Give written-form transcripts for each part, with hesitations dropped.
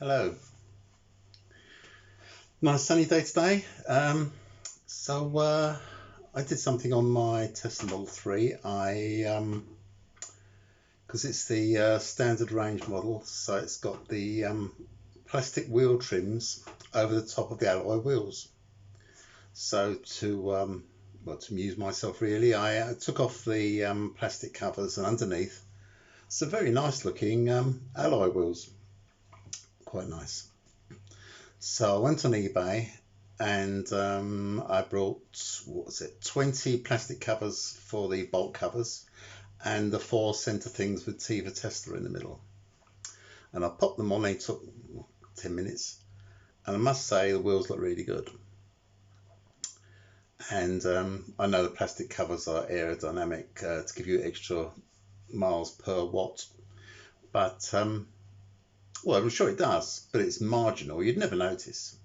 Hello. Nice sunny day today. I did something on my Tesla Model 3. Because it's the standard range model, so it's got the plastic wheel trims over the top of the alloy wheels. So to amuse myself really, I took off the plastic covers, and underneath, some very nice looking alloy wheels. Quite nice. So I went on eBay and I brought, 20 plastic covers for the bolt covers and the four centre things with Tiva Tesla in the middle. And I popped them on, they took 10 minutes. And I must say the wheels look really good. And I know the plastic covers are aerodynamic to give you extra miles per watt. But well, I'm sure it does, but it's marginal. You'd never notice.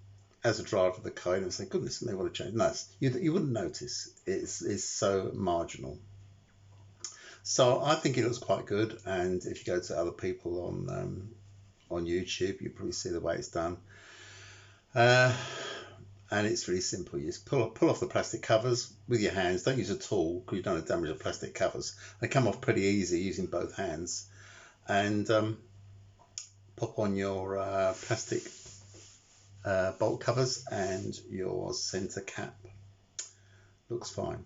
As a driver of the car, you'd say, goodness me, what a change. No, you wouldn't notice. It's so marginal. So I think it looks quite good. And if you go to other people on YouTube, you probably see the way it's done. And it's really simple. You just pull off the plastic covers with your hands. Don't use a tool because you don't want to damage the plastic covers. They come off pretty easy using both hands. And pop on your plastic bolt covers and your center cap. Looks fine.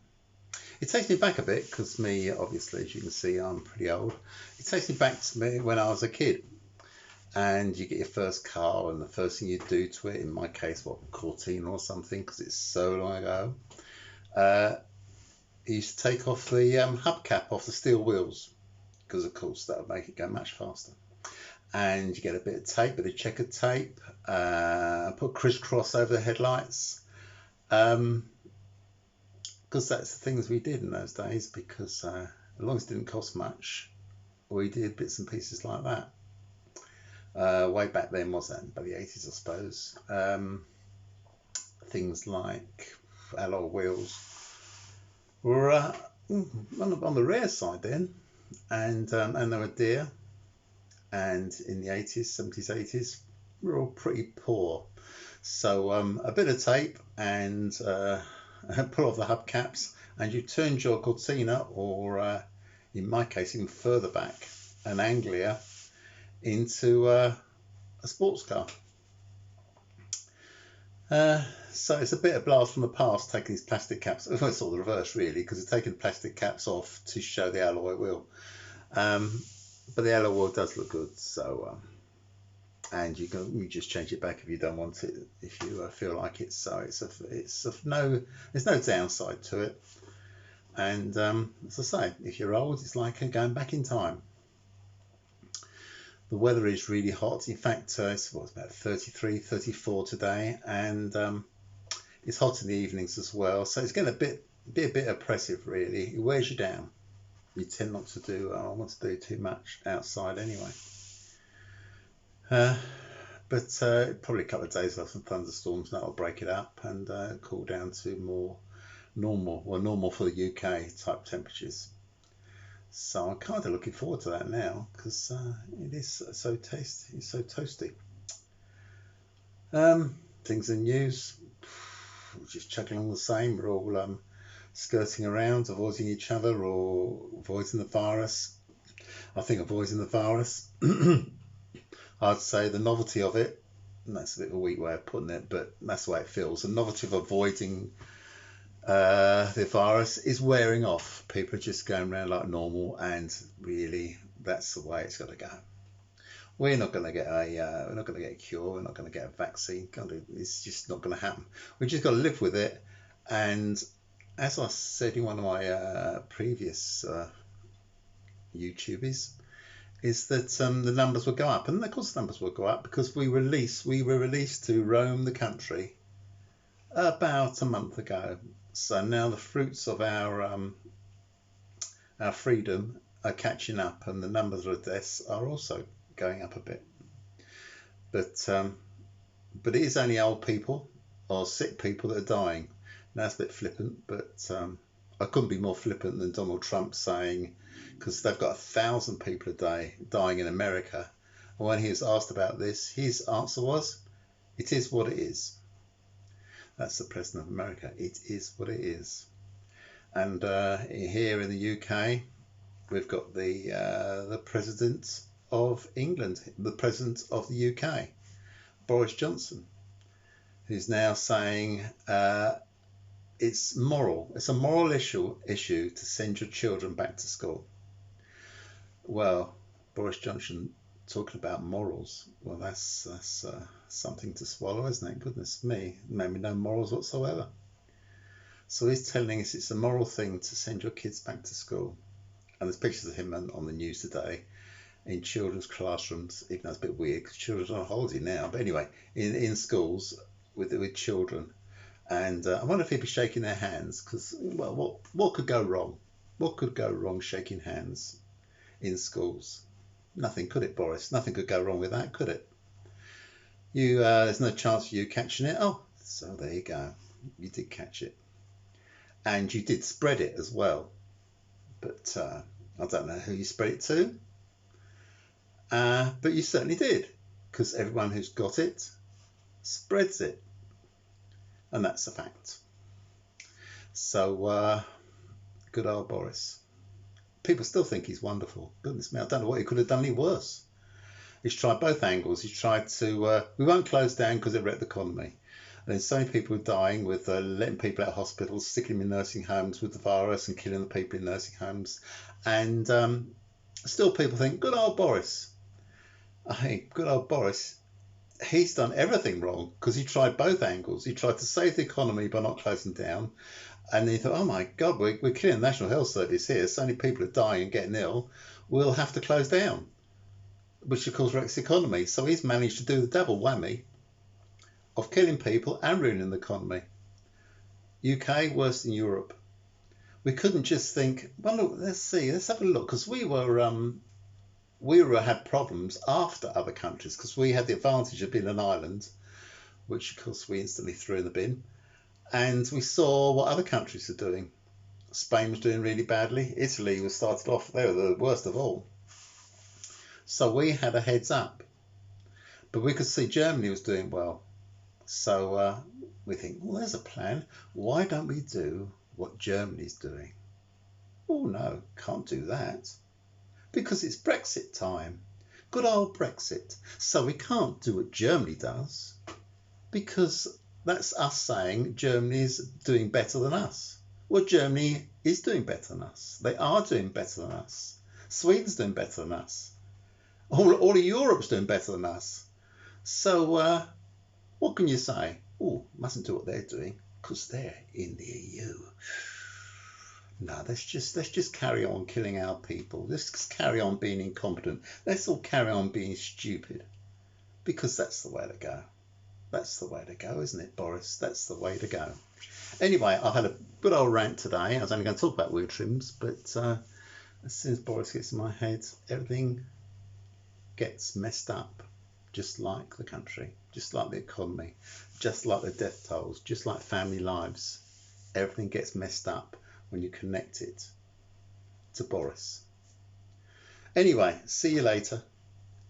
It takes me back a bit because me, obviously, as you can see, I'm pretty old. It takes me back to me when I was a kid, and you get your first car, and the first thing you do to it, in my case, Cortina or something, because it's so long ago, you used to take off the hubcap off the steel wheels, because of course that would make it go much faster. And you get a bit of tape, a bit of checkered tape, put crisscross over the headlights, because that's the things we did in those days, because as long as it didn't cost much, we did bits and pieces like that. Way back then, was that? By the 80s, I suppose. Things like alloy wheels were on the rare side then, and they were dear. And in the 80s, 70s, 80s, we were all pretty poor. So a bit of tape and pull off the hubcaps, and you turned your Cortina, or in my case, even further back, an Anglia, into a sports car. So it's a bit of blast from the past taking these plastic caps. Well, it's sort of the reverse really, because it's taking plastic caps off to show the alloy wheel. But the alloy wheel does look good, so and you just change it back if you don't want it, if you feel like it. So there's no downside to it. And as I say, if you're old, it's like going back in time. The weather is really hot. In fact, it's about 33, 34 today, and it's hot in the evenings as well. So it's going to be a bit oppressive, really. It wears you down. You tend not to want to do too much outside anyway. But probably a couple of days of some thunderstorms, that'll break it up and cool down to more normal for the UK type temperatures. So I'm kind of looking forward to that now, because it is so tasty, it's so toasty. Things in news, we're just chugging on the same. We're all skirting around, avoiding each other, or avoiding the virus. I think avoiding the virus. I'd say the novelty of it, and that's a bit of a weak way of putting it, but that's the way it feels. The novelty of avoiding the virus is wearing off. People are just going around like normal, and really, that's the way it's got to go. We're not going to get a cure. We're not going to get a vaccine. It's just not going to happen. We've just got to live with it. And as I said in one of my previous YouTubers, is that the numbers will go up, and of course the numbers will go up because we were released to roam the country about a month ago. So now the fruits of our freedom are catching up, and the numbers of deaths are also going up a bit. But it is only old people or sick people that are dying. Now, that's a bit flippant, but I couldn't be more flippant than Donald Trump saying, because they've got 1,000 people a day dying in America, And when he was asked about this, his answer was, "It is what it is." That's the President of America. It is what it is. And here in the UK, we've got the President of England, the President of the UK, Boris Johnson, who's now saying it's moral. It's a moral issue to send your children back to school. Well, Boris Johnson talking about morals. Well, that's something to swallow, isn't it? Goodness me, maybe no morals whatsoever. So he's telling us it's a moral thing to send your kids back to school. And there's pictures of him on the news today in children's classrooms, even though it's a bit weird because children are on holiday now. But anyway, in schools with children. And I wonder if he'd be shaking their hands because, well, what could go wrong? What could go wrong shaking hands in schools? Nothing, could it, Boris? Nothing could go wrong with that, could it? There's no chance of you catching it. Oh, so there you go. You did catch it. And you did spread it as well. But I don't know who you spread it to. But you certainly did. Because everyone who's got it spreads it. And that's a fact. So, good old Boris. People still think he's wonderful. Goodness me, I don't know what he could have done any worse. He's tried both angles. He's tried to, we won't close down because it wrecked the economy. And then so many people are dying with letting people out of hospitals, sticking them in nursing homes with the virus and killing the people in nursing homes. And still people think, good old Boris. Hey, good old Boris. He's done everything wrong because he tried both angles. He tried to save the economy by not closing down. And then he thought, oh my God, we're killing the National Health Service here. So many people are dying and getting ill. We'll have to close down, which of course wrecks the economy. So he's managed to do the double whammy of killing people and ruining the economy. UK worse than Europe. We couldn't just think, well, look, let's have a look, because we had problems after other countries because we had the advantage of being an island, which of course we instantly threw in the bin. And we saw what other countries are doing. Spain was doing really badly. Italy was started off, they were the worst of all. So we had a heads up. But we could see Germany was doing well. So we think, well, there's a plan. Why don't we do what Germany's doing? Oh, no, can't do that. Because it's Brexit time. Good old Brexit. So we can't do what Germany does. Because that's us saying Germany's doing better than us. Well, Germany is doing better than us. They are doing better than us. Sweden's doing better than us. All of Europe's doing better than us. So what can you say? Oh, mustn't do what they're doing because they're in the EU. No, let's just carry on killing our people. Let's just carry on being incompetent. Let's all carry on being stupid because that's the way to go. That's the way to go, isn't it, Boris? That's the way to go. Anyway, I had a good old rant today. I was only going to talk about wheel trims, but as soon as Boris gets in my head, everything gets messed up, just like the country, just like the economy, just like the death tolls, just like family lives. Everything gets messed up when you connect it to Boris. Anyway, see you later.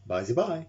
Bye-bye.